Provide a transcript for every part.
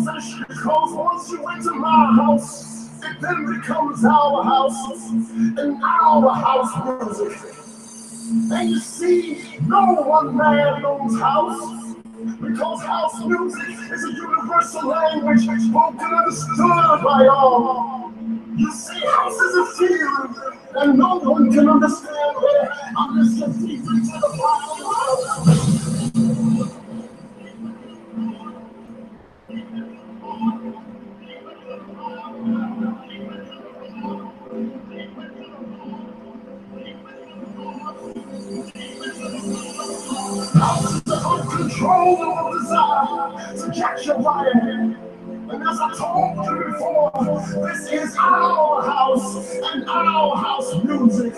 Because once you enter my house, it then becomes our house, and our house music. And you see, no one man owns house, because house music is a universal language spoken and understood by all. You see, house is a feeling, and no one can understand it unless you're deep into the bottom. Uncontrollable desire to catch your fire. And as I told you before, this is our house and our house music.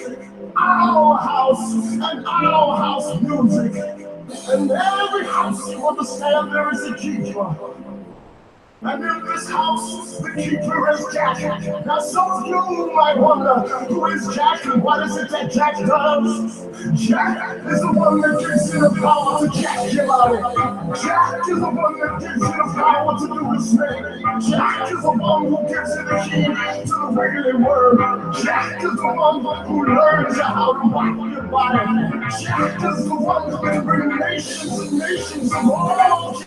Our house and our house music. And every house you understand there is a keeper. And in this house, the keeper is Jack. Now some of you might wonder, who is Jack and what is it that Jack does? Jack is the one that gives you the power to jack your body. Jack is the one that gives you the power to do the snake. Jack is the one who gives you the key to the wailing word. Jack is the one who learns you how to rock your body. Jack is the one who can bring nations and nations of all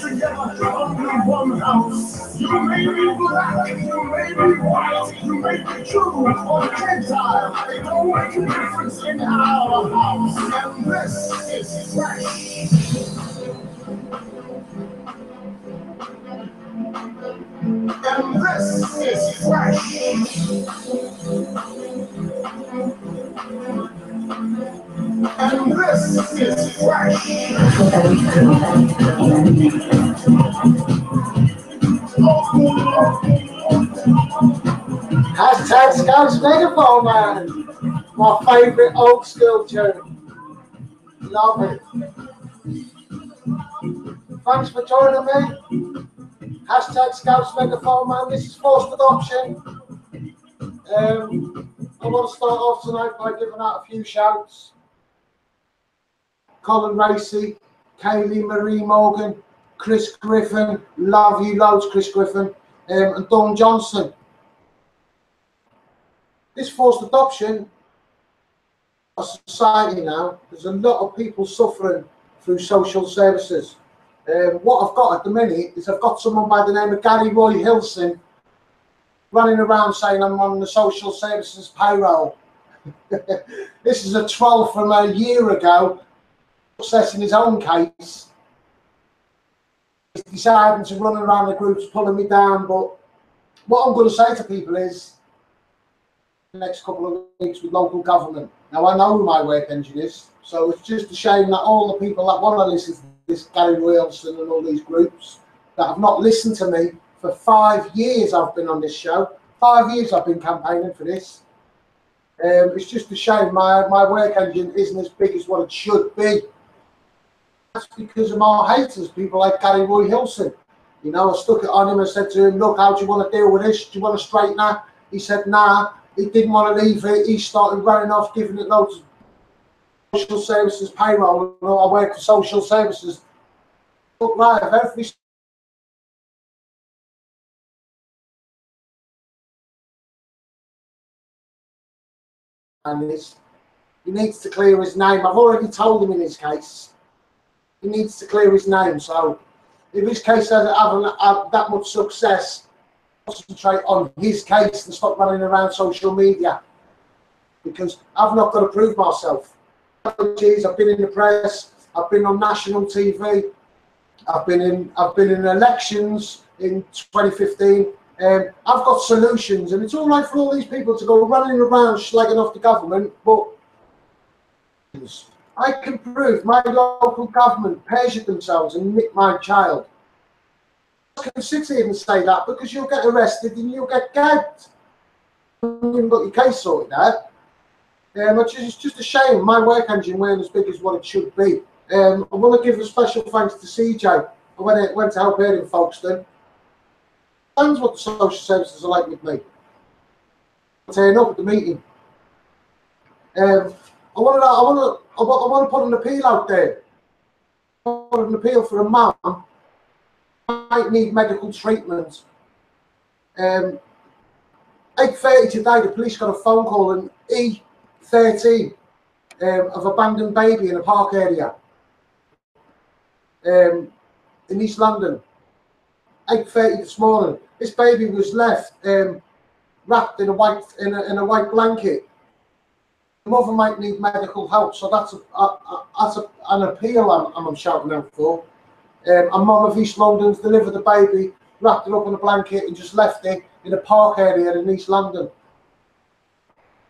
together under one house. You may be black, you may be white, you may be Jew or Gentile. It don't make a difference in our house. And this is fresh. And this is fresh. And this is fresh. Hashtag Scouts Megaphone, man. My favourite old school tune. Love it. Thanks for joining me. Hashtag Scouts Megaphone, man. This is forced adoption. I want to start off tonight by giving out a few shouts. Colin Racy, Kaylee Marie Morgan, Chris Griffin, love you loads, Chris Griffin, and Dawn Johnson. This forced adoption, a society now, there's a lot of people suffering through social services. What I've got at the minute is I've got someone by the name of Gary Roy Hilson running around saying I'm on the social services payroll. This is a troll from a year ago, processing his own case. He's deciding to run around the groups pulling me down, but what I'm going to say to people is the next couple of weeks with local government. Now I know who my work engine is, so it's just a shame that all the people that want to listen to this Gary Wilson and all these groups that have not listened to me for 5 years. I've been on this show. 5 years I've been campaigning for this. It's just a shame my work engine isn't as big as what it should be. That's because of my haters, people like Gary Roy Hilson. You know, I stuck it on him and said to him, look, how do you want to deal with this? Do you want a straightener? He said, nah. He didn't want to leave it. He started running off, giving it loads of social services payroll. You know, I work for social services. Look, right, every and this, he needs to clear his name. I've already told him in his case. He needs to clear his name. So if his case doesn't have that much success, concentrate on his case and stop running around social media, because I've not got to prove myself. Geez, I've been in the press, I've been on national TV, I've been in elections in 2015. I've got solutions, and it's all right for all these people to go running around slagging off the government, but I can prove my local government perjured themselves and nicked my child. I can sit here and say that because you'll get arrested and you'll get gagged. You haven't got your case sorted out. It's just a shame my work engine weren't as big as what it should be. I want to give a special thanks to CJ. I went to help her in Folkestone. That's what the social services are like with me. I turn up at the meeting. I want to put an appeal out there. I want an appeal for a mum might need medical treatment. 8:30 today, the police got a phone call in E13 of abandoned baby in a park area in East London. 8:30 this morning. This baby was left wrapped in a white blanket. The mother might need medical help, so that's an appeal I'm shouting out for. A mum of East London's delivered the baby, wrapped it up in a blanket, and just left it in a park area in East London.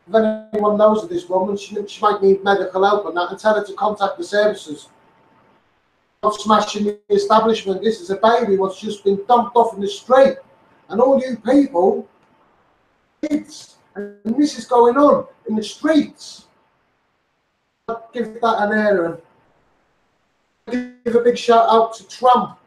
If anyone knows of this woman, she might need medical help and that, and tell her to contact the services. Not smashing the establishment. This is a baby what's just been dumped off in the street, and all you people, kids, and this is going on in the streets. I'll give that an air and give a big shout out to Trump.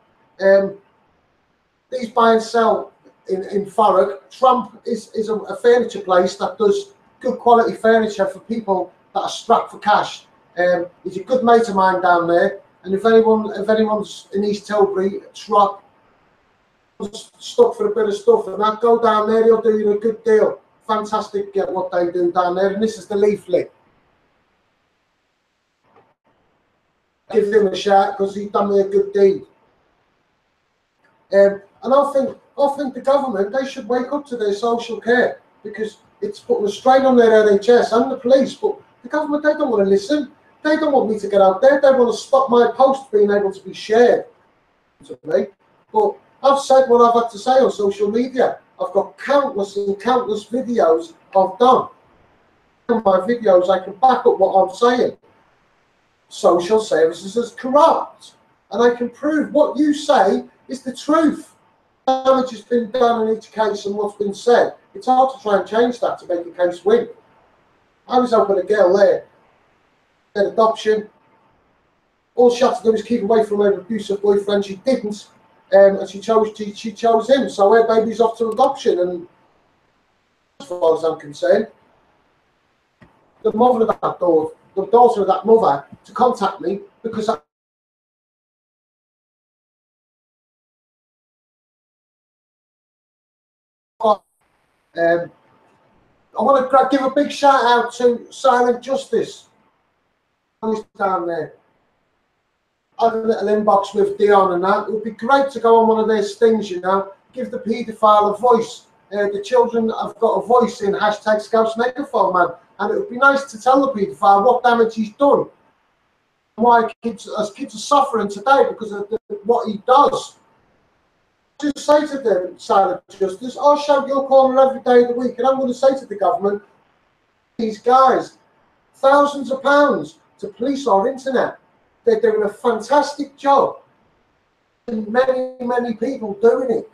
These buy and sell in Thurrock. Trump is a furniture place that does good quality furniture for people that are strapped for cash. He's a good mate of mine down there, and if anyone's in East Tilbury, truck stuck for a bit of stuff and that, go down there, he'll do you a good deal. Fantastic what they do down there, and this is the leaflet. Give him a shout because he's done me a good deed. And I think the government, they should wake up to their social care, because it's putting a strain on their NHS and the police. But the government, they don't want to listen. They don't want me to get out there. They want to stop my post being able to be shared. But I've said what I've had to say on social media. I've got countless and countless videos I've done. In my videos, I can back up what I'm saying. Social services is corrupt, and I can prove what you say is the truth. Damage has been done in each case and what's been said. It's hard to try and change that to make a case win. I was helping a girl there, an adoption. All she had to do was keep away from her abusive boyfriend. She didn't, and she chose him. So her baby's off to adoption, and as far as I'm concerned, the mother of that daughter, the daughter of that mother, to contact me because I want to give a big shout out to Silent Justice. He's down there. I had a little inbox with Dion and that. It would be great to go on one of their stings, you know, give the paedophile a voice. The children have got a voice in hashtag Scouts Megaphone, man. And it would be nice to tell the paedophile what damage he's done. Why kids are suffering today because of what he does. Just say to them, Silent Justice, I'll shout your corner every day of the week, and I'm going to say to the government, these guys, thousands of pounds to police our internet. They're doing a fantastic job. And many people doing it.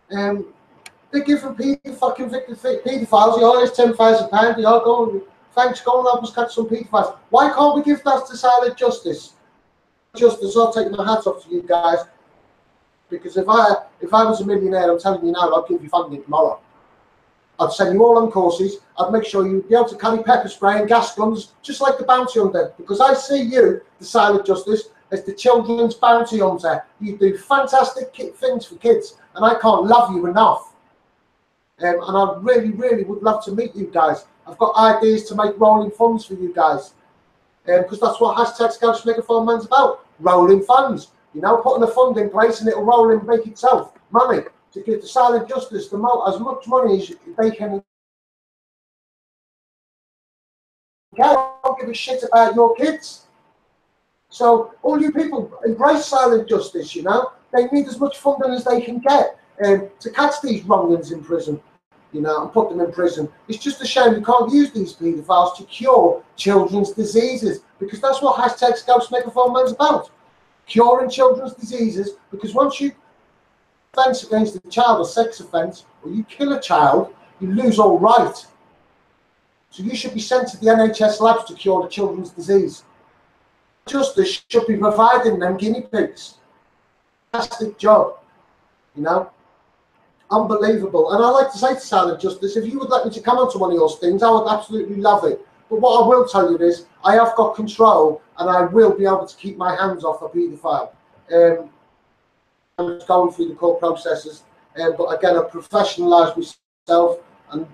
They're giving convicted paedophiles, here's £10,000, thanks, go and help us catch some paedophiles. Why can't we give that to Silent Justice? Justice, I'll take my hat off to you guys. Because if I was a millionaire, I'm telling you now, I'd give you funding tomorrow. I'd send you all on courses. I'd make sure you'd be able to carry pepper spray and gas guns, just like the bounty hunter. Because I see you, the Silent Justice, as the children's bounty hunter. You do fantastic things for kids, and I can't love you enough. And I really would love to meet you guys. I've got ideas to make rolling funds for you guys. Because that's what hashtag Scouts Megaphone Man's about. Rolling funds. You know, putting a fund in place and it'll roll and make itself money to give the Silent Justice as much money as they can. I don't give a shit about your kids. So all you people embrace Silent Justice, you know. They need as much funding as they can get to catch these wrong'uns in prison, you know, and put them in prison. It's just a shame you can't use these paedophiles to cure children's diseases, because that's what hashtag Scouts Megaphone Man's about. Curing children's diseases, because once you offence against a child, a sex offence, or you kill a child, you lose all right. So you should be sent to the NHS labs to cure the children's disease. Justice should be providing them guinea pigs. Fantastic job, you know. Unbelievable. And I like to say to Silent Justice, if you would let me to come onto one of your stings, I would absolutely love it. But what I will tell you is, I have got control, and I will be able to keep my hands off a paedophile. going through the court processes. But again, I've professionalised myself, and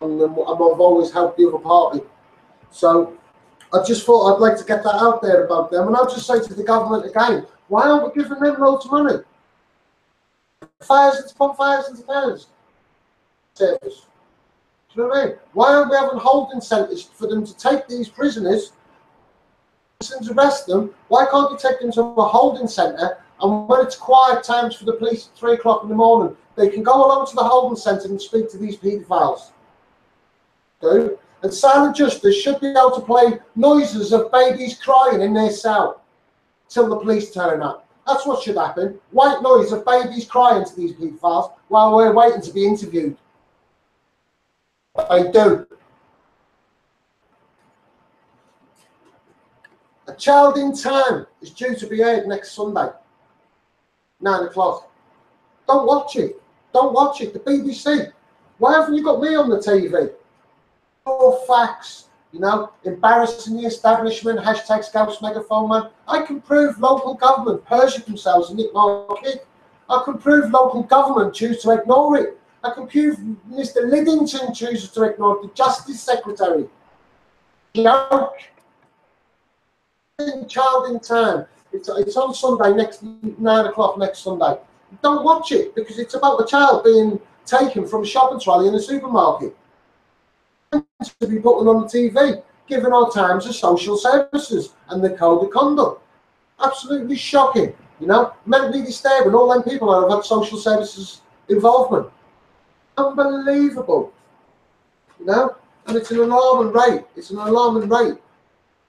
I've always helped the other party. So I just thought I'd like to get that out there about them. And I'll just say to the government again, why aren't we giving them loads of money? Thousands upon thousands of pounds. Service. Do you know what I mean? Why aren't we having holding centres for them to take these prisoners and arrest them? Why can't you take them to a holding centre, and when it's quiet times for the police at 3 o'clock in the morning, they can go along to the holding centre and speak to these paedophiles? And silent justice should be able to play noises of babies crying in their cell till the police turn up. That's what should happen. White noise of babies crying to these paedophiles while we're waiting to be interviewed. They do. A Child in Time is due to be aired next Sunday, 9 o'clock. Don't watch it. Don't watch it. The BBC. Why haven't you got me on the TV? All facts, you know, embarrassing the establishment, hashtag Scouts Megaphone Man. I can prove local government perjured themselves and nick my kid. I can prove local government choose to ignore it. I can prove Mr. Liddington chooses to ignore the Justice Secretary. Joke. Child in Time. It's on Sunday, next 9 o'clock next Sunday. Don't watch it because it's about a child being taken from a shopping trolley in a supermarket to be put on the TV, given our times of social services and the code of conduct. Absolutely shocking, you know, mentally disturbing. All them people that have had social services involvement. Unbelievable, you know, and it's an alarming rate. It's an alarming rate.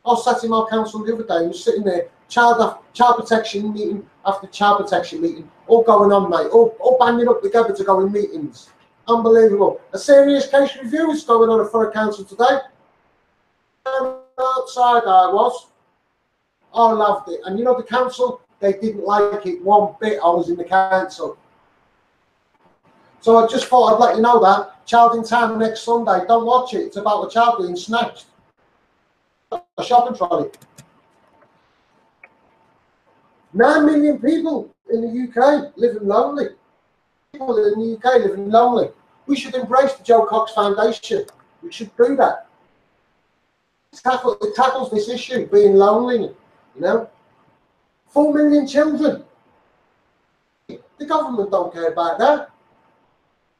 I sat in my council the other day and was sitting there, child protection meeting after child protection meeting, all going on, mate, all banding up together to go in meetings. Unbelievable. A serious case review is going on for a council today. Outside I was. I loved it. And you know the council, they didn't like it one bit. I was in the council. So I just thought I'd let you know that. Child in Time next Sunday. Don't watch it. It's about a child being snatched. A shopping trolley. 9 million people in the UK living lonely. People in the UK living lonely. We should embrace the Joe Cox Foundation. We should do that. It tackles this issue, being lonely, you know. 4 million children. The government don't care about that.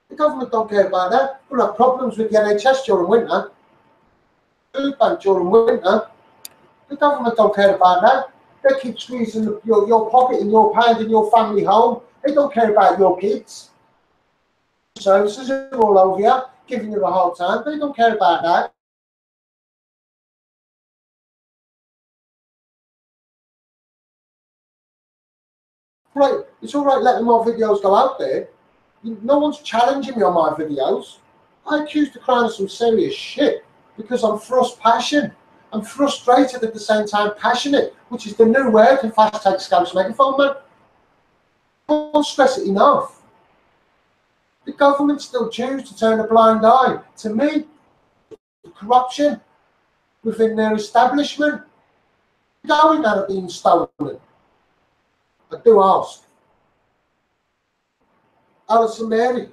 The government don't care about that. We'll have problems with the NHS during winter. Food bank during winter. The government don't care about that. They keep squeezing your pocket and your pound in your family home. They don't care about your kids. Services are all over you, giving you a hard time. They don't care about that. Right, it's all right letting my videos go out there. No one's challenging me on my videos. I accuse the Crown of some serious shit because I'm passion. I'm frustrated at the same time passionate, which is the new word in hashtag Scouts Megaphone Man. I won't stress it enough. The government still choose to turn a blind eye to me, the corruption within their establishment. Going that are being stolen. I do ask. Alison Mary.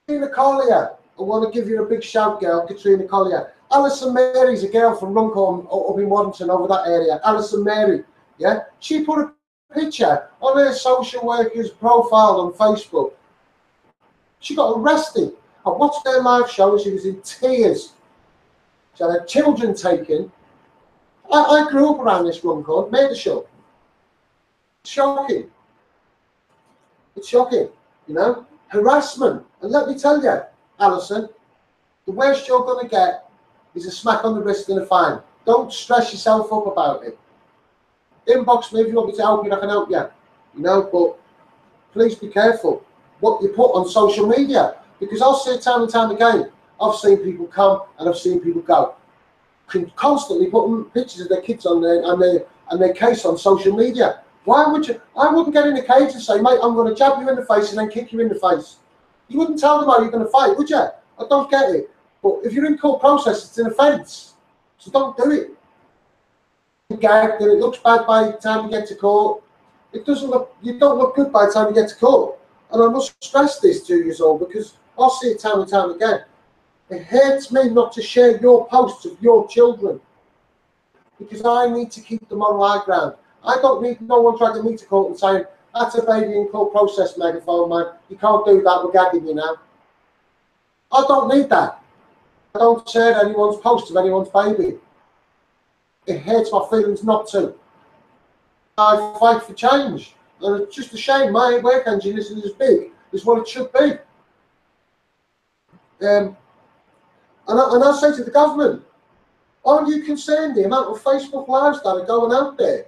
Katrina Collier. I want to give you a big shout, girl, Katrina Collier. Alison Mary's a girl from Runcorn up in Waddington, over that area. Alison Mary, yeah? She put a picture on her social worker's profile on Facebook. She got arrested. I watched their live show and she was in tears. She had her children taken. I grew up around this Runcorn, made the show. It's shocking. It's shocking, you know? Harassment. And let me tell you, Alison, the worst you're going to get is a smack on the wrist and a fine. Don't stress yourself up about it. Inbox me if you want me to help you, I can help you. You know, but please be careful what you put on social media, because I'll see it time and time again. I've seen people come and I've seen people go. Constantly putting pictures of their kids on their case on social media. Why would you? I wouldn't get in a cage and say, mate, I'm going to jab you in the face and then kick you in the face. You wouldn't tell them how you're going to fight, would you? I don't get it. But if you're in court process, it's an offence. So don't do it. Gagged, and it looks bad by the time you get to court. It doesn't look, you don't look good by the time you get to court. And I must stress this to you all, because I'll see it time and time again. It hurts me not to share your posts of your children, because I need to keep them on high ground. I don't need no one dragging me to court and saying, that's a baby in court process, Megaphone man. You can't do that, we're gagging you now. I don't need that. I don't share anyone's post of anyone's baby. It hurts my feelings not to. I fight for change. And it's just a shame my work engine isn't as big as what it should be. And I say to the government, aren't you concerned the amount of Facebook lives that are going out there?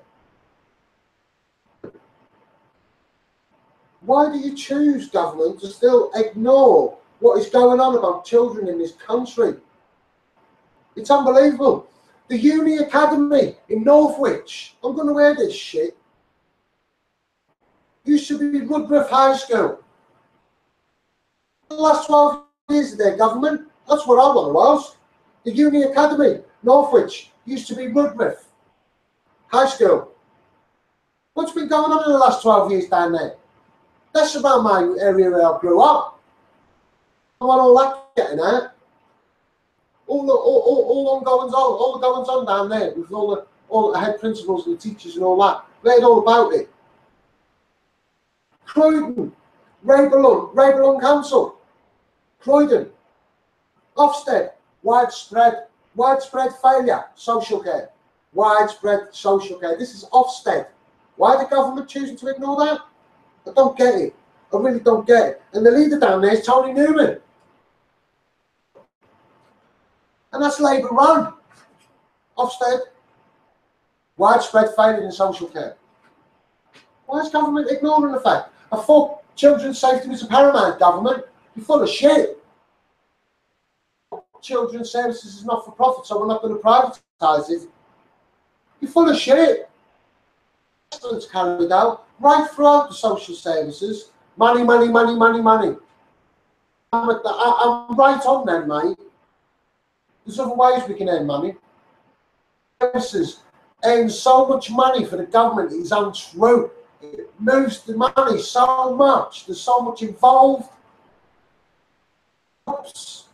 Why do you choose, government, to still ignore what is going on about children in this country? It's unbelievable. The Uni Academy in Northwich, I'm going to wear this shit, used to be Woodruff High School. The last 12 years of their government, that's what I want to ask. The Uni Academy, Northwich, used to be Woodruff High School. What's been going on in the last 12 years down there? That's around my area where I grew up. I want all that getting out. All the goings on down there with all the head principals and the teachers and all that. Read all about it. Croydon, Raybellung Council, Croydon, Ofsted, widespread failure, social care, widespread social care. This is Ofsted. Why the government choosing to ignore that? I don't get it. I really don't get it. And the leader down there is Tony Newman. And that's Labour run. Ofsted, widespread failure in social care. Why is government ignoring the fact? I thought children's safety was a paramount, government. You're full of shit. Children's services is not for profit, so we're not going to privatise it. You're full of shit. It's carried out right throughout the social services. Money, money, money, money, money. I'm right on then, mate. There's other ways we can earn money. Services earn so much money for the government, it's untrue. It moves the money so much. There's so much involved. Oops.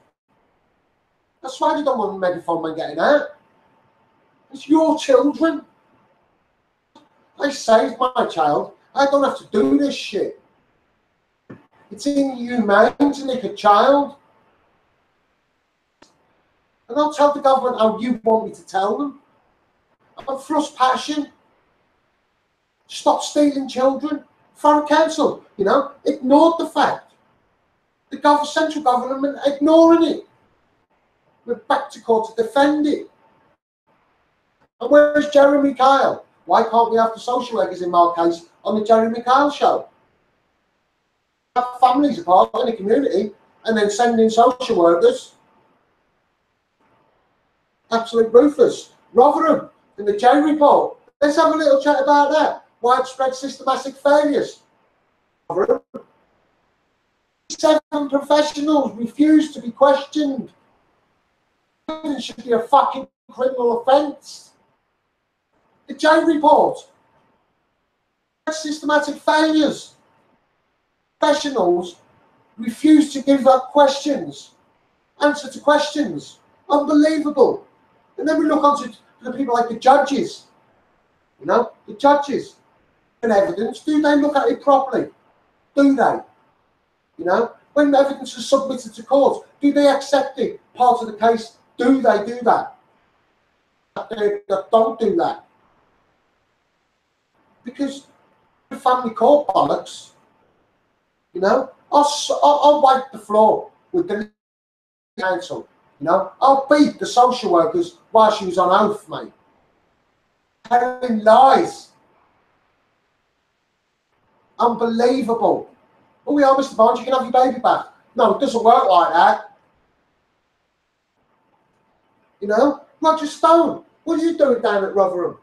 That's why they don't want the Megaphone man getting out. It's your children. I saved my child. I don't have to do this shit. It's inhumane to nick a child. And I'll tell the government how you want me to tell them. I'm thrust passion. Stop stealing children. Foreign Council, you know, ignored the fact. The central government ignoring it. We're back to court to defend it. And where's Jeremy Kyle? Why can't we have the social workers in my case on the Jeremy Kyle show? Have families apart in the community and then send in social workers. Absolute ruthless. Rotherham in the J report. Let's have a little chat about that. Widespread systematic failures. Rotherham. 7 professionals refuse to be questioned. It should be a fucking criminal offence. The J report. Systematic failures. Professionals refuse to give up questions. Answer to questions. Unbelievable. And then we look on to the people like the judges. You know, the judges and evidence. Do they look at it properly? Do they? You know, when evidence is submitted to court, do they accept it? Part of the case, do they do that? They don't do that. Because the family court bollocks, you know, I'll wipe the floor with the council. You know, I'll beat the social workers while she was on oath, mate. Telling lies. Unbelievable. Oh, yeah, Mr. Barnes, you can have your baby back. No, it doesn't work like that. You know, Roger Stone, what are you doing down at Rotherham?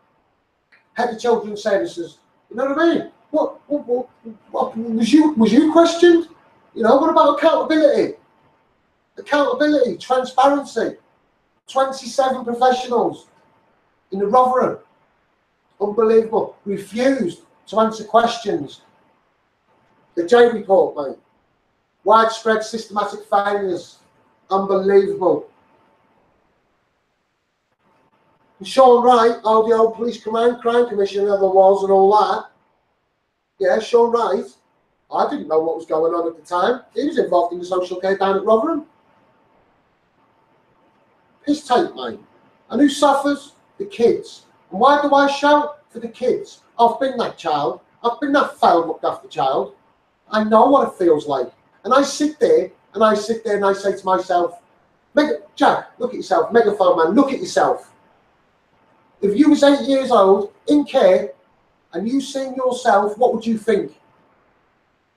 Head of Children's Services. You know what I mean? What was you questioned? You know, what about accountability? Accountability, transparency. 27 professionals in the Rotherham. Unbelievable. Refused to answer questions. The J report, mate. Widespread systematic failures. Unbelievable. And Sean Wright, the old police crime commissioner there was and all that. Yeah, Sean Wright. I didn't know what was going on at the time. He was involved in the social care down at Rotherham. Piss take, mate. And who suffers? The kids. And why do I shout? For the kids. I've been that child. I've been that failed looked after child. I know what it feels like. And I sit there and I say to myself, Jack, look at yourself. Megaphone man, look at yourself. If you was 8 years old, in care, and you seen yourself, what would you think?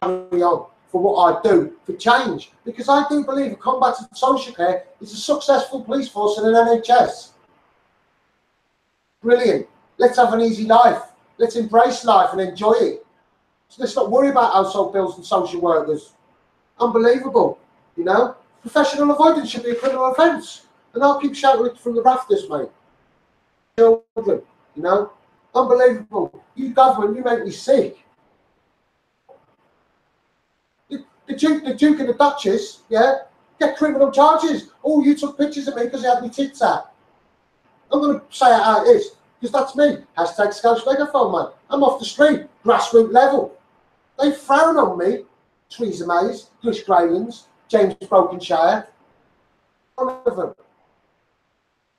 Carry on for what I do, for change. Because I do believe combating social care is a successful police force in an NHS. Brilliant. Let's have an easy life. Let's embrace life and enjoy it. So let's not worry about household bills and social workers. Unbelievable, you know? Professional avoidance should be a criminal offence. And I'll keep shouting it from the rafters, mate. Children, you know? Unbelievable. You government, you make me sick. The Duke and the Duchess, yeah, get criminal charges. Oh, you took pictures of me because you had me tits out. I'm going to say it how it is, because that's me. Hashtag Scouse Megaphone, man. I'm off the street, grassroots level. They frown on me. Theresa May's, Glish Graylands, James Brokenshire, none of them.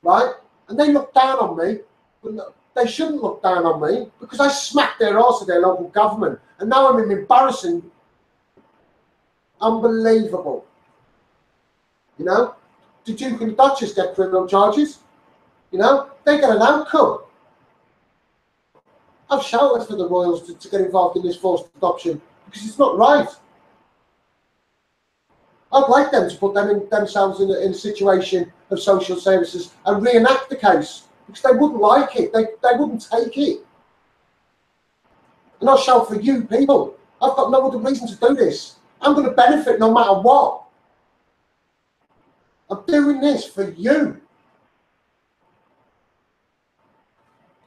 Right? And they look down on me. But they shouldn't look down on me because I smacked their arse at their local government. And now I'm in embarrassing. Unbelievable. You know? The Duke and the Duchess get criminal charges. You know? They get an outcome. I've shouted for the royals to get involved in this forced adoption because it's not right. I'd like them to put themselves in a situation of social services and reenact the case because they wouldn't like it. They wouldn't take it. And I'll shout for you people. I've got no other reason to do this. I'm going to benefit no matter what. I'm doing this for you.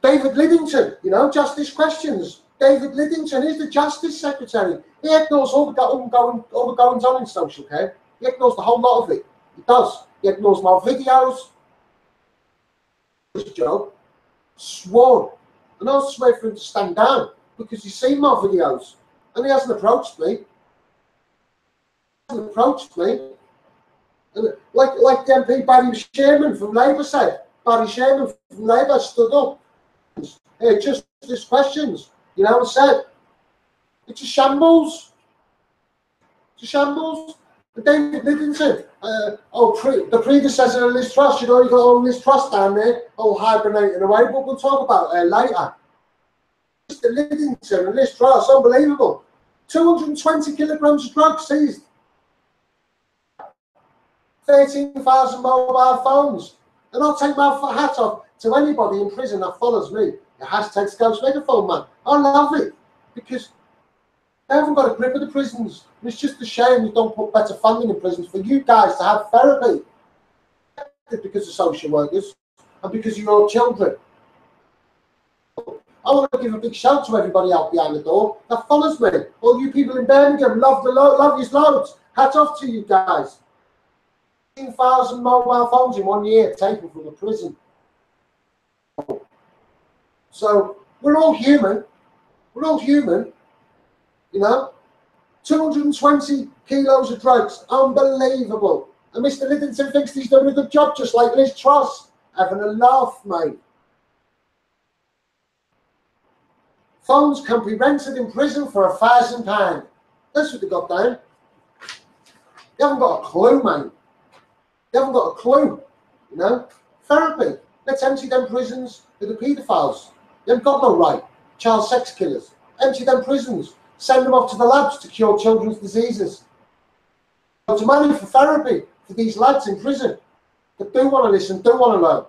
David Lidington, you know, Justice Questions. David Lidington is the Justice Secretary. He ignores all the goings on in social care. He ignores the whole lot of it. He does. He ignores my videos. His job. Sworn. And I'll swear for him to stand down because he's seen my videos. And he hasn't approached me. And like the MP Barry Sherman from Labour said. Barry Sherman from Labour stood up. Justice Questions, you know, and said, it's a shambles. It's a shambles. And David Lidington, the predecessor of Liz Truss, you know, you got all Liz Truss down there, all hibernating away, but we'll talk about it later. Mr. Lidington and Liz Truss, unbelievable. 220 kilograms of drugs seized. 13,000 mobile phones. And I'll take my hat off to anybody in prison that follows me. The hashtag Scouse Megaphone, man. I love it because they haven't got a grip of the prisons. And it's just a shame they don't put better funding in prisons for you guys to have therapy. Because of social workers and because of your children. I want to give a big shout to everybody out behind the door that follows me. All you people in Birmingham, love you loads. Hats off to you guys. 15,000 mobile phones in 1 year taken from the prison. So we're all human. We're all human. You know, 220 kilos of drugs, unbelievable. And Mr. Lidington thinks he's doing a good job, just like Liz Truss, having a laugh, mate. Phones can be rented in prison for £1,000. That's what they got down. You haven't got a clue, mate. You haven't got a clue, you know. Therapy. Let's empty them prisons with the paedophiles. You haven't got no right. Child sex killers. Empty them prisons. Send them off to the labs to cure children's diseases. To money for therapy for these lads in prison that do want to listen, do want to learn.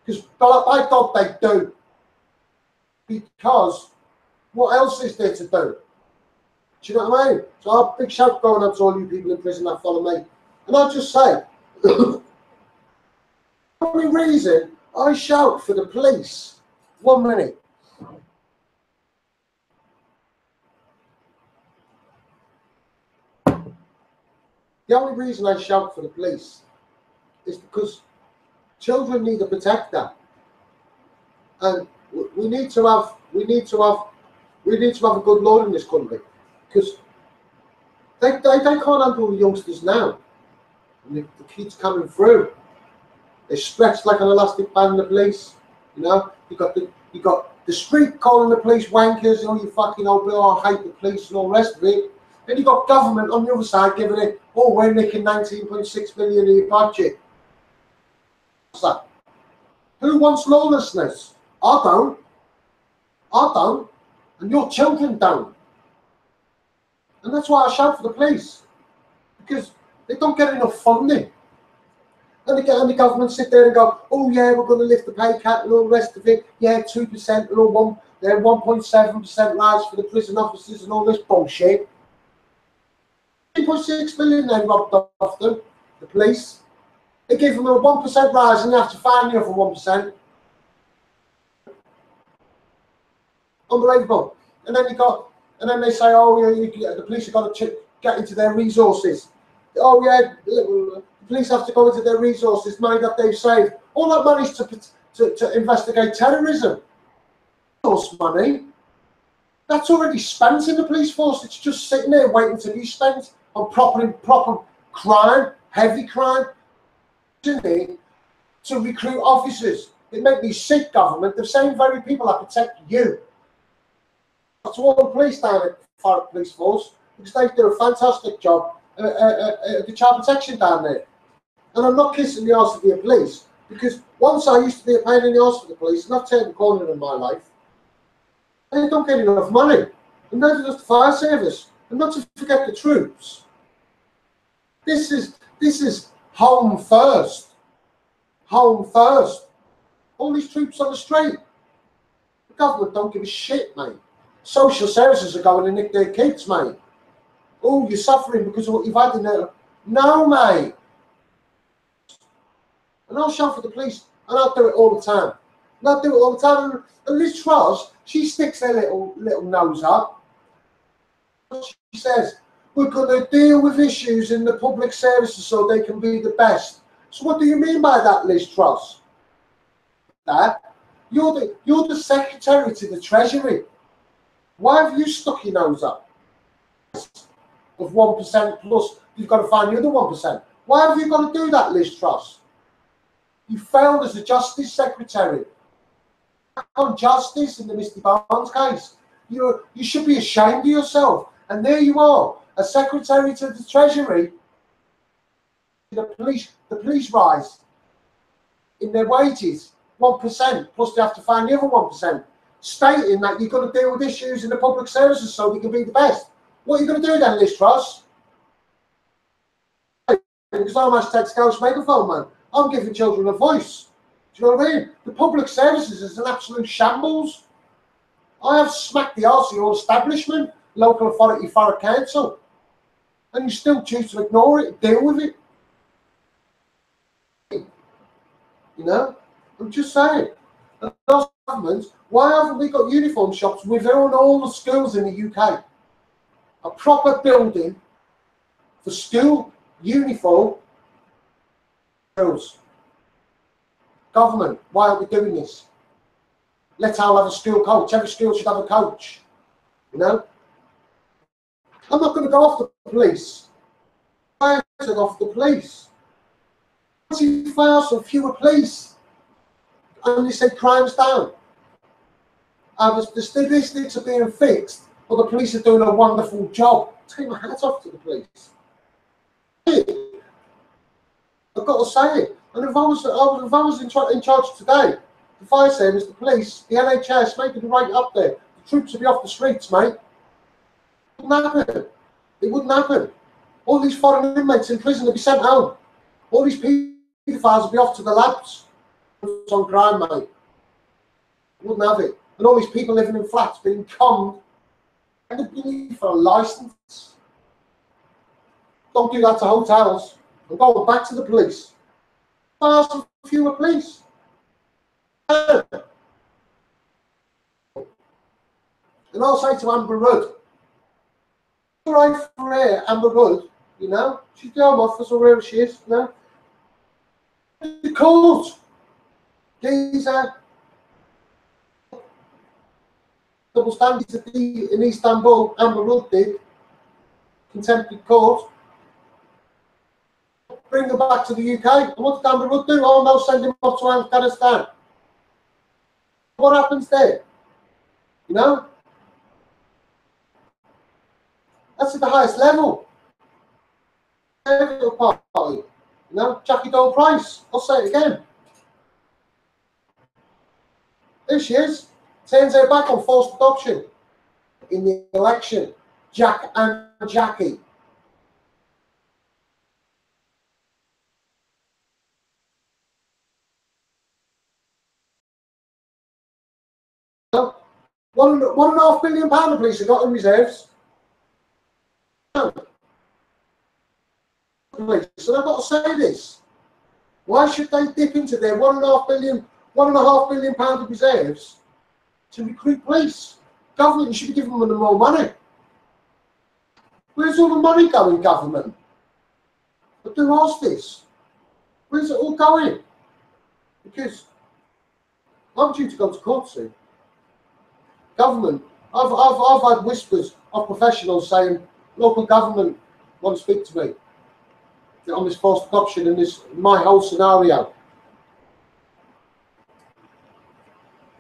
Because by God they do. Because what else is there to do? Do you know what I mean? So a big shout going out to all you people in prison that follow me. And I'll just say, the only reason I shout for the police, 1 minute. The only reason I shout for the police is because children need a protector, and we need to have a good law in this country, because they can't handle the youngsters now. And the kids coming through, they're stretched like an elastic band. The police, you know, you got the street calling the police wankers, oh you fucking old bill, I hate the police and all the rest of it. Then you got government on the other side giving it, oh we're nicking 19.6 million in your budget. What's that? Who wants lawlessness? I don't. I don't. And your children don't. And that's why I shout for the police. Because they don't get enough funding. And the government sit there and go, oh yeah, we're going to lift the pay cut and all the rest of it. Yeah, 2% and all 1.7% rise for the prison officers and all this bullshit. 3.6 million they robbed off them, the police. They give them a 1% rise and they have to fine you for 1%. Unbelievable. And then they say, oh yeah, the police have got to get into their resources. Oh yeah, the police have to go into their resources, money that they've saved. All that money is to investigate terrorism. Resource money, that's already spent in the police force. It's just sitting there waiting to be spent on proper crime, heavy crime, to recruit officers. It makes me sick, government. The same very people that protect you. That's all the police down at the police force, because they do a fantastic job at the child protection down there. And I'm not kissing the arse of the police, because once I used to be a pain in the arse for the police, and I've turned the corner in my life. They don't get enough money, and neither does the fire service, and not to forget the troops. This is home first. Home first. All these troops on the street. The government don't give a shit, mate. Social services are going to nick their kids, mate. Oh, you're suffering because of what you've had in there. No, mate. And I'll shout for the police, and I'll do it all the time. And I'll do it all the time. And Liz Truss, she sticks her little nose up. She says, we're going to deal with issues in the public services so they can be the best. So what do you mean by that, Liz Truss? That you're the secretary to the Treasury. Why have you stuck your nose up? Of 1% plus, you've got to find the other 1%. Why have you got to do that, Liz Truss? You failed as a Justice Secretary. On justice in the Mr. Barnes case. You should be ashamed of yourself. And there you are, a Secretary to the Treasury. The police rise in their wages 1%, plus they have to find the other 1%, stating that you've got to deal with issues in the public services so they can be the best. What are you going to do then, Liz Truss? Because I'm #Scouse Megaphone, man. I'm giving children a voice. Do you know what I mean? The public services is an absolute shambles. I have smacked the arse of your establishment, local authority, borough council, and you still choose to ignore it, deal with it. You know, I'm just saying. And those governments, why haven't we got uniform shops within all the schools in the UK? A proper building for school uniform schools. Government, why are we doing this? Let's all have a school coach. Every school should have a coach. You know? I'm not going to go off the police. I said off the police. 20,000 fewer police. And they said crime's down. The statistics are being fixed, but the police are doing a wonderful job. Take my hat off to the police. I've got to say it. And if I was in charge today, the fire service, the police, the NHS, making the right up there, the troops would be off the streets, mate. It wouldn't happen. It wouldn't happen. All these foreign inmates in prison would be sent home. All these paedophiles would be off to the labs. It's on crime, mate. Wouldn't have it. And all these people living in flats being conned and they'd be for a license. Don't do that to hotels. I'm going back to the police. Ask for fewer police. And I'll say to Amber Rudd, right for her, Amber Rudd, You know, she's the Home Office or wherever she is. You know, the court, Giza, double standards in Istanbul, Amber Rudd did, contempt of court. Bring them back to the UK. And what did Amber Rudd do? Oh no, send him off to Afghanistan. What happens there? You know? That's at the highest level. Party. You know? Jackie Dole Price. I'll say it again. There she is. Turns her back on forced adoption in the election. Jack and Jackie. £1.5 billion the police have got in reserves. So I've got to say this. Why should they dip into their £1.5 billion of reserves to recruit police? Government should be giving them more money. Where's all the money going, government? But do ask this. Where's it all going? Because I'm due to go to court soon. Government, I've had whispers of professionals saying local government want to speak to me on this forced adoption and this my whole scenario.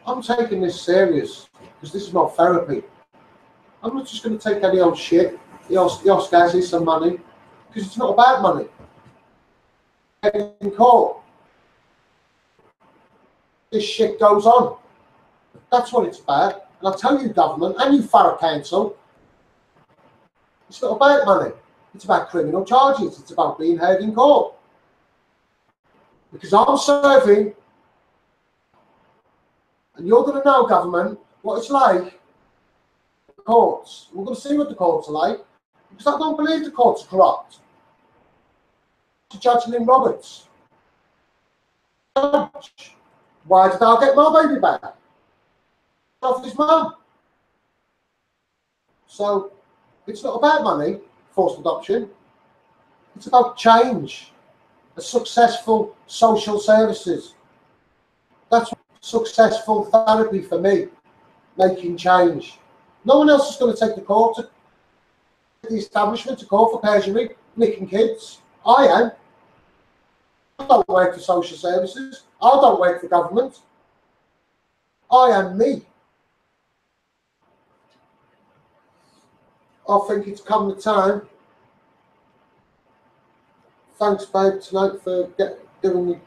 I'm taking this serious because this is not therapy. I'm not just going to take any old shit. The Oscars is some money because it's not about money. In court, this shit goes on. That's what it's about. And I'll tell you, government, and you Thorough Council, it's not about money. It's about criminal charges. It's about being heard in court. Because I'm serving, and you're going to know, government, what it's like. The courts. We're going to see what the courts are like. Because I don't believe the courts are corrupt. To Judge Lynn Roberts. Judge, why did I get my baby back? Off his mum. So it's not about money, forced adoption. It's about change, a successful social services. That's successful therapy for me, making change. No one else is going to take the court to the establishment to court for perjury, nicking kids. I am. I don't work for social services. I don't work for government. I am me. I think it's come the time. Thanks, babe, tonight for giving me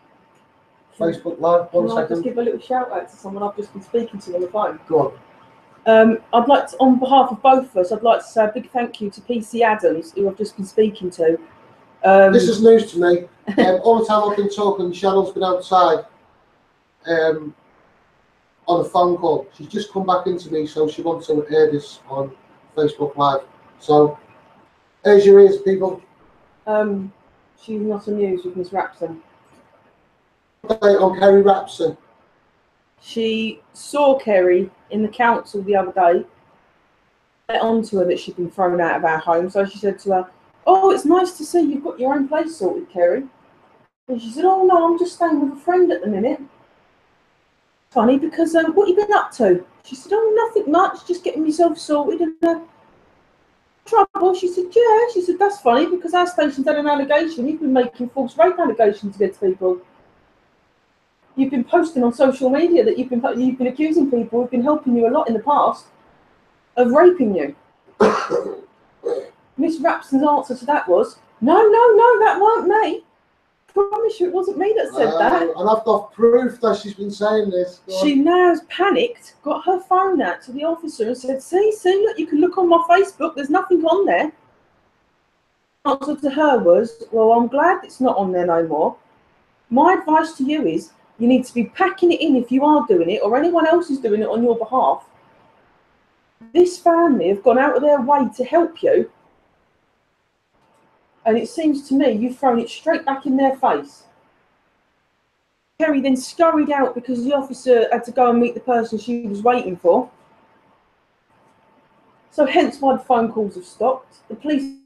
Facebook Live. Can I just give a little shout out to someone I've just been speaking to on the phone? Go on. I'd like to, on behalf of both of us, I'd like to say a big thank you to PC Adams, who I've just been speaking to. This is news to me. All the time I've been talking, Shannon's been outside on a phone call. She's just come back into me, so she wants to air this on Facebook Live. So, here's your ears, people. She's not amused with Miss Rapson. Update on Kerry Rapson. She saw Kerry in the council the other day. Let on to her that she'd been thrown out of our home. So she said to her, "Oh, it's nice to see you've got your own place sorted, Kerry." And she said, "Oh no, I'm just staying with a friend at the minute." Funny, because what you been up to? She said, "Oh, nothing much, just getting myself sorted and trouble." She said, "Yeah." She said, "That's funny because our station's had an allegation. You've been making false rape allegations against people. You've been posting on social media that you've been accusing people who've been helping you a lot in the past of raping you." Miss Rapson's answer to that was, "No, that weren't me. I promise you it wasn't me that said that." And I've got proof that she's been saying this. She now panicked, got her phone out to the officer and said, see, look, you can look on my Facebook, there's nothing on there. The answer to her was, "Well, I'm glad it's not on there no more. My advice to you is you need to be packing it in if you are doing it or anyone else is doing it on your behalf. This family have gone out of their way to help you. And it seems to me you've thrown it straight back in their face." Kerry then scurried out because the officer had to go and meet the person she was waiting for. So hence why the phone calls have stopped. The police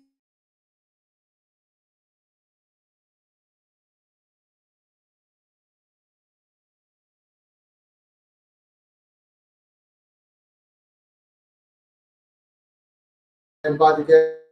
by the